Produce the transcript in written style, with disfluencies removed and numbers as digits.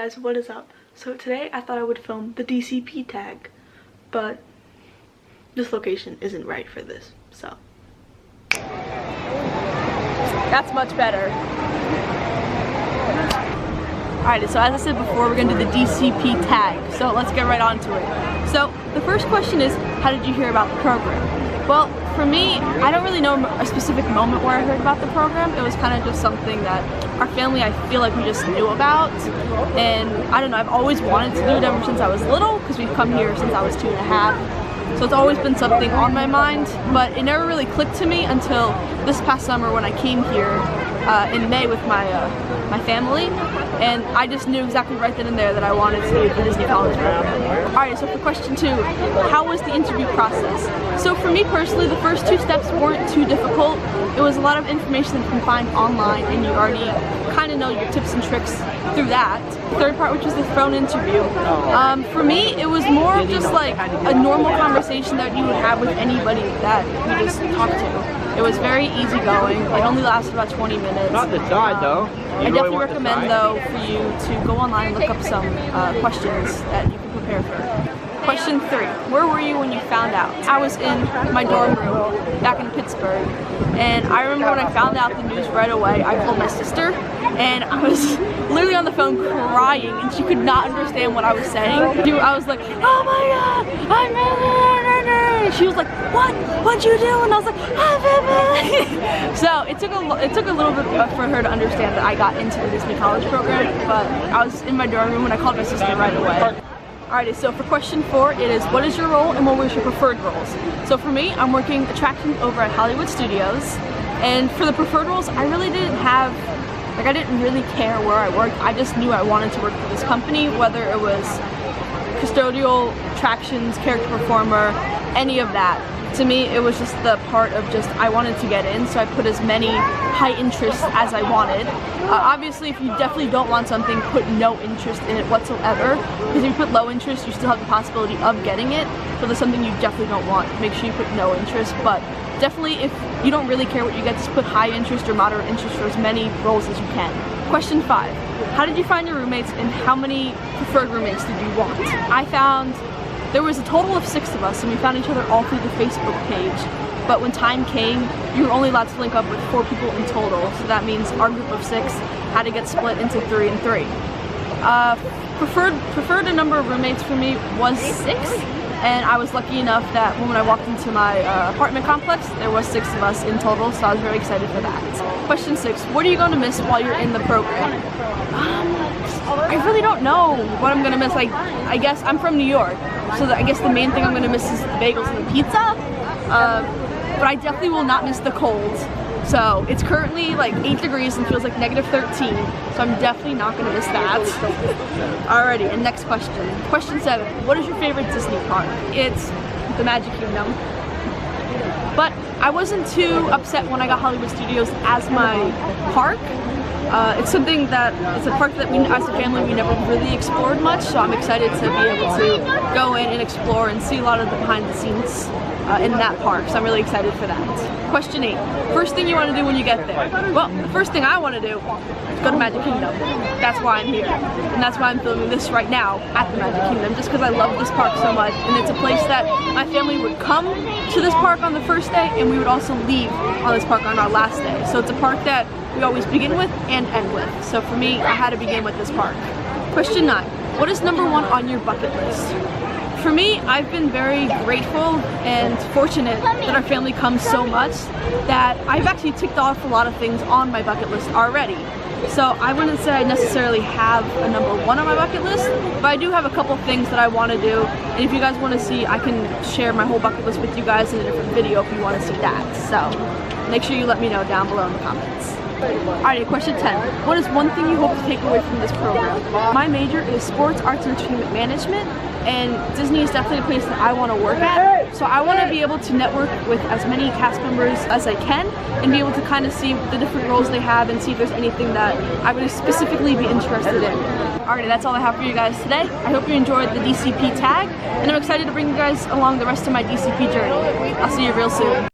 guys, what is up? So today I thought I would film the DCP tag, but this location isn't right for this, so. That's much better. Alright, so as I said before, we're going to do the DCP tag, so let's get right on to it. So the first question is, how did you hear about the program? Well, for me, I don't really know a specific moment where I heard about the program. It was kind of just something that our family, I feel like we just knew about. And I don't know, I've always wanted to do it ever since I was little, because we've come here since I was 2.5. So it's always been something on my mind, but it never really clicked to me until this past summer when I came here in May with my family, and I just knew exactly right then and there that I wanted to do the Disney College program. Alright, so for question 2, how was the interview process? So for me personally, the first 2 steps weren't too difficult. It was a lot of information that you can find online, and you already kind of know your tips and tricks through that. The third part, which was the phone interview. For me, it was more of just like a normal conversation that you would have with anybody that you just talk to. It was very easygoing. It only lasted about 20 minutes. Not the side though. I definitely recommend though for you to go online and look up some questions that you can prepare for. Question 3, where were you when you found out? I was in my dorm room back in Pittsburgh, and I remember when I found out the news right away, I called my sister, and I was literally on the phone crying, and she could not understand what I was saying. I was like, oh my god, I'm in. She was like, what'd you do? And I was like, so it took a little bit for her to understand that I got into the Disney College program, but I was in my dorm room and I called my sister right away. Alrighty, so for question 4, it is, what is your role and what was your preferred roles? So for me, I'm working attraction over at Hollywood Studios, and for the preferred roles, I really didn't have, I didn't really care where I worked. I just knew I wanted to work for this company, whether it was custodial, attractions, character performer, any of that. To me, it was just the part of just, I wanted to get in, so I put as many high interests as I wanted. Obviously, if you definitely don't want something, put no interest in it whatsoever, because if you put low interest, you still have the possibility of getting it. So there's something you definitely don't want, make sure you put no interest, but definitely if you don't really care what you get, just put high interest or moderate interest for as many roles as you can. Question 5, how did you find your roommates and how many preferred roommates did you want? I found there was a total of 6 of us, and we found each other all through the Facebook page. But when time came, you were only allowed to link up with 4 people in total. So that means our group of 6 had to get split into 3 and 3. Preferred a number of roommates for me was 6. And I was lucky enough that when I walked into my apartment complex, there was 6 of us in total, so I was very excited for that. Question 6, what are you going to miss while you're in the program? I really don't know what I'm going to miss. I guess I'm from New York, so I guess the main thing I'm going to miss is the bagels and the pizza. But I definitely will not miss the cold. So it's currently like 8 degrees and feels like -13, so I'm definitely not going to miss that. Alrighty, and next question. Question 7, what is your favorite Disney park? It's the Magic Kingdom. But I wasn't too upset when I got Hollywood Studios as my park. It's something that, it's a park that we, as a family, we never really explored much, so I'm excited to be able to go in and explore and see a lot of the behind the scenes in that park, so I'm really excited for that. Question 8, first thing you want to do when you get there? Well, the first thing I want to do is go to Magic Kingdom. That's why I'm here, and that's why I'm filming this right now at the Magic Kingdom, just because I love this park so much, and it's a place that my family would come to this park on the first day, and we would also leave on this park on our last day. So it's a park that we always begin with and end with. So for me, I had to begin with this park. Question 9, what is number 1 on your bucket list? For me, I've been very grateful and fortunate that our family comes so much that I've actually ticked off a lot of things on my bucket list already. So I wouldn't say I necessarily have a number 1 on my bucket list, but I do have a couple things that I want to do, and if you guys want to see, I can share my whole bucket list with you guys in a different video if you want to see that. So make sure you let me know down below in the comments. Alright, question 10. What is one thing you hope to take away from this program? My major is sports, arts, and entertainment management, and Disney is definitely a place that I want to work at. So I want to be able to network with as many cast members as I can and be able to kind of see the different roles they have and see if there's anything that I would specifically be interested in. Alright, that's all I have for you guys today. I hope you enjoyed the DCP tag, and I'm excited to bring you guys along the rest of my DCP journey. I'll see you real soon.